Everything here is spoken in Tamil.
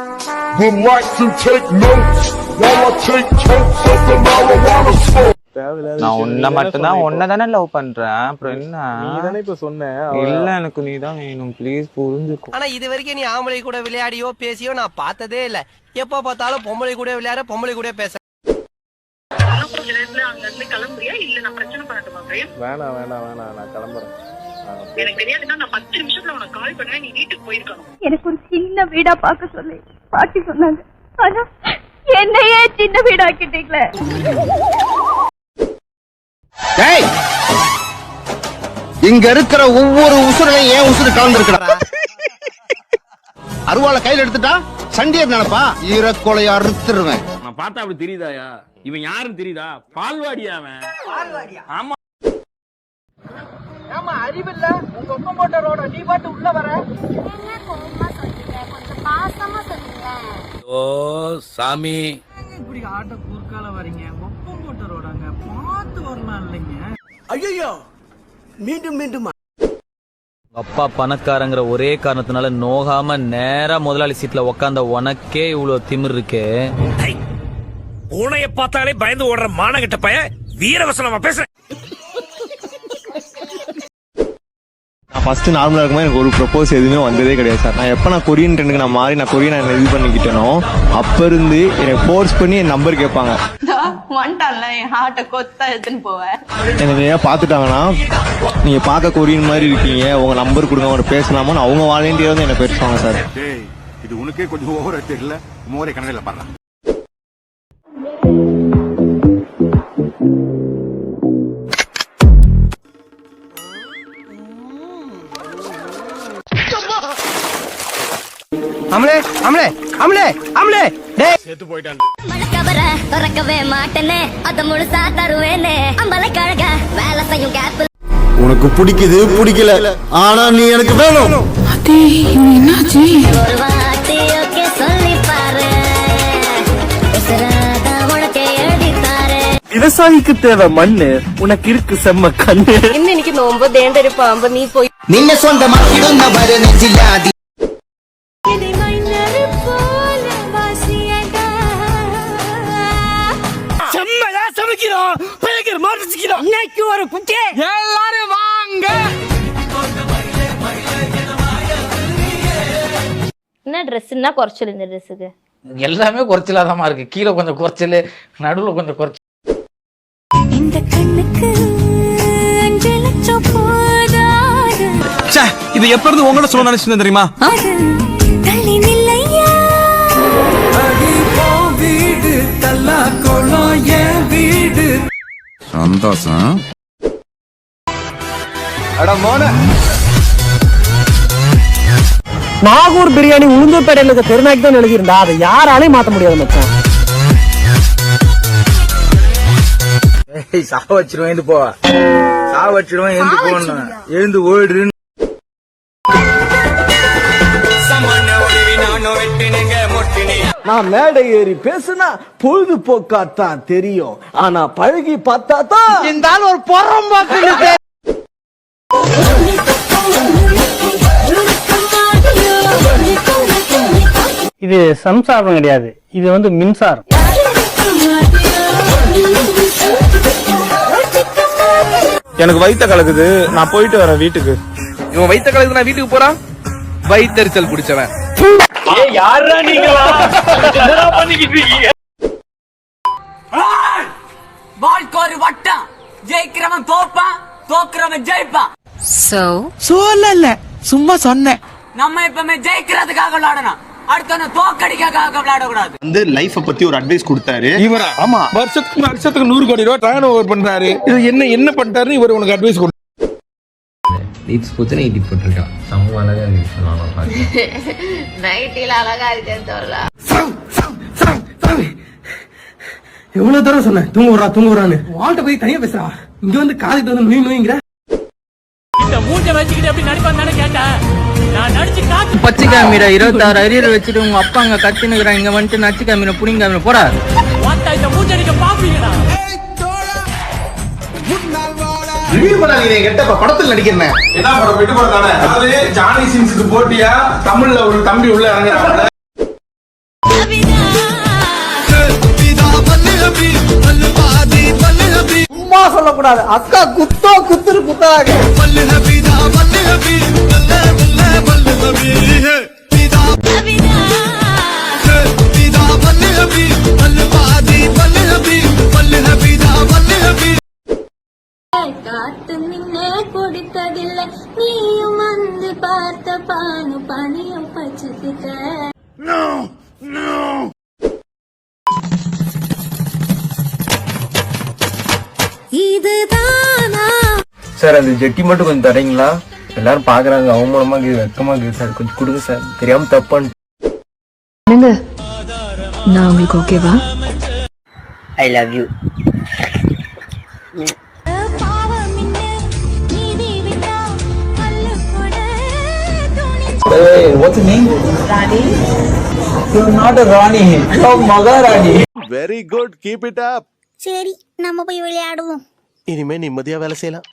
would like to take notes while I take totes of the marijuana smoke. நான் உன்னை மட்டும்தான் ஒன்னதானே லவ் பண்றேன். அப்புறம் என்ன நீதானே இப்ப சொன்ன? இல்ல எனக்கு நீதான் வேணும், ப்ளீஸ் புரிஞ்சுக்கோ. ஆனா இது வரைக்கும் நீ ஆம்பளை கூட விளையாடியோ பேசியோ நான் பார்த்ததே இல்ல. எப்ப பார்த்தாலும் பொம்பளை கூட விளையாட, பொம்பளை கூட பேச. வேணாம் வேணாம் வேணாம், நான் கிளம்புறேன். எனக்கு தெரியாதுன்னா நான் 10 நிமிஷத்துல உனக்கு கால் பண்ணுவேன், நீ வீட்டுக்கு போயிருக்கணும். எனக்கு ஒரு சின்ன வீடா பார்க்க சொல்லி பாட்டி சொன்னாங்க. ஆனா என்னையே சின்ன வீடாக்கிட்டீங்களே. இங்க இருக்கிற ஒவ்வொரு உசுரையும் ஏன் உசுறு கலந்துருக்கா? அருவாளை கையில எடுத்துட்டா சண்டியர் நினைப்பா, ஈரக்கொலைய அறுத்துருவேன். நான் பார்த்தா அப்படி தெரியுதாயா? இவன் யாருன்னு தெரியுதா? பால்வாடியா அவன்? ஆமா ஆமா, அறிவில்ல உங்க ஒப்பம் போட்ட ரோட நீ பாட்டு உள்ள வர. ஓ சாமி, இப்படி ஆட்ட கூர்க்கால வரீங்க. ஒப்பம் போட்ட ரோடாங்க, பார்த்து வரலாம் இல்லைங்க. ஐயோ, மீண்டும் மீண்டும் அப்பா பணக்காரங்கிற ஒரே காரணத்தினால நோகாம நேரா முதலாளி சீட்ல உக்காந்த உனக்கே இவ்வளவு திமிர் இருக்கே. பூனைய பார்த்தாலே பயந்து ஓடுற மானகிட்ட பைய வீரவசனமா பேசுறேன். நான் ஃபர்ஸ்ட் நார்மலா இருக்கும்போது எனக்கு ஒரு ப்ரொபோஸ் எதுவுமே வந்ததே கிடையாது சார். நான் எப்ப நான் கொரியன் ட்ரெண்டுக்கு நான் மாறி நான் கொரியன் இது பண்ணிக்கிட்டேனோ அப்ப இருந்து எனக்கு ஃபோர்ஸ் பண்ணி என் நம்பர் கேட்பாங்க. வந்துட்டான்ல என் ஹார்ட்டை கொத்தா எடுத்துன்னு போவேன். எனக்கு ஏன் பாத்துட்டாங்கன்னா நீங்க பார்க்க கொரியன் மாதிரி இருக்கீங்க, உங்க நம்பர் கொடுங்க, அவங்க பேசலாமான்னு அவங்க வாலண்டியர் வந்து எனக்கு பேசுவாங்க சார். இது உனக்கே கொஞ்சம் ஓவரா தெரியல, மோரே கண்ணல பாருங்க. அம்லே அம்லே அம்லே அம்லே டேய் செத்து போயிட்டான். மணக்கவர திறக்கவே மாட்டேனே, அத முழுசா தருவேனே. அம்பலை கழக வேலை செய்யும் கேப். உனக்கு பிடிக்குது பிடிக்கல, ஆனா நீ எனக்கு வேணும். அதே என்னாச்சு? ஒரு வார்த்தை ஓகே சொல்லி பாரு, பேசுறத உனக்கே எழுதி தாரு. விவசாயிக்கு தேவை மண்ணு, உனக்கு இருக்கு செம்ம கண்ணு. இன்னைக்கு நோம்பு தேண்டரு பாம்பு நீ போய் நின்ன சொந்தமா கிடந்தவரு நெஞ்சிலாதி. செம்மையா சமைக்கிறோம், பயங்கர மாட்டிச்சிக்கிறோம். இன்னைக்கு ஒரு குட்டி எல்லாரும் வாங்க. என்ன ட்ரெஸ்னா குறைச்சல்? இந்த ட்ரெஸ்ஸுக்கு எல்லாமே குறைச்சலாதாமா இருக்கு. கீழே கொஞ்சம் குறைச்சல், நடுவுல கொஞ்சம் குறைச்சல். இந்த கண்ணுக்கு இது எப்ப இருந்து உங்களோட சொல்ல நினைச்சு தெரியுமா? தள்ளி நில்லையா வீடு தல்லா கோலம் என் வீடு. சந்தோஷம். நாகூர் பிரியாணி உளுந்தூர்பேட்டையில இருக்க தெருநாய்க்கு தான் எழுதியிருந்தா அதை யாராலையும் மாத்த முடியாது மச்சான். சாவச்சிருவேன் எழுந்து போ, சாவச்சிருவேன் எழுந்து போடணும், எழுந்து ஓடுன்னு. நான் மேடை ஏறி பேசுனா பொழுதுபோக்காத்தான் தெரியும், ஆனா பழகி பார்த்தா தான் இந்த ஆள் ஒரு பொறம்பாக்கு. இது சம்சாரம் கிடையாது, இது வந்து மின்சாரம். எனக்கு வயித்த கலக்குது, நான் போயிட்டு வரேன் வீட்டுக்கு. இவன் வயித்த கலக்குது, நான் வீட்டுக்கு போறான். வயித்தறிச்சல் பிடிச்சவன். யாரா நீங்களா? என்னடா பண்ணிக்கிட்டு இருக்கீங்க? வாழ்க்கை ஒரு வட்டம், ஜெயிக்கிறவன் தோப்பான், தோக்குறவன் ஜெயிப்பான். சொல்லல, சும்மா சொன்னேன். நம்ம எப்பவுமே ஜெயிக்கிறதுக்காக விளையாடணும், அடுத்த தோக்கடிக்காக விளையாடக்கூடாது. வந்து லைஃப பத்தி ஒரு அட்வைஸ் கொடுத்தாரு இவரா? ஆமா, வருஷத்துக்கு 100 கோடி ரூபாய் டர்ன் ஓவர் பண்றாரு. இது என்ன பண்ணிட்டாருன்னு இவர் உனக்கு அட்வைஸ் கொடுத்தாரு. லீட்ஸ் போச்சு நீ டிப் போட்டிருக்கா. சம அழகா இருக்கு. நைட்டில அழகா இருக்கேன்னு சொல்லலாம். எவ்வளவு தூரம் சொன்னேன் தூங்குறான்னு, வாழ்க்கை போய் தனியா பேசுறா. இங்க வந்து காதுக்கு வந்து நோய்ங்கிற இந்த மூஞ்ச வச்சுக்கிட்டு எப்படி நடிப்பான்னு தானே கேட்டேன். நான் நடிச்சு காத்து பச்சை காமிரா 26 அரியர் வச்சுட்டு உங்க அப்பா அங்க கத்தினுக்குறான். இங்க வந்துட்டு நச்சு காமிரா புடிங்க காமிரா போடா. இந்த மூஞ்ச நீங்க பாப்பீங்கடா. படத்தில் நடிக்கிறேன். என்ன படம்? விட்டு படம் தானே. அதாவது ஜானி சின்ஸுக்கு போட்டியா தமிழ்ல ஒரு தம்பி உள்ள இறங்குறாங்க. சொல்லக்கூடாது. அக்கா குத்துரு குத்தாக. காத்து நின்னே குடித்ததில்லை, நீயும் வந்து பார்த்த பானு பணியும் பச்சுக்கிட்ட. இதுதானா சார் அந்த ஜெட்டி மட்டும் கொஞ்சம் தரீங்களா? எல்லாரும் பாக்குறாங்க, அவமானமா இருக்குது, வெக்கமா இருக்குது சார். கொஞ்சம் கொடுங்க சார், தெரியாம தப்பான்னு. நான் உங்களுக்கு ஓகேவா? I love you. What's your name? Rani. You're not a Rani. You're Maharani. Very good, keep it up. சரி, நம்ம போய் விளையாடுவோம். இனிமே நிம்மதியா வேலை செய்யலாம்.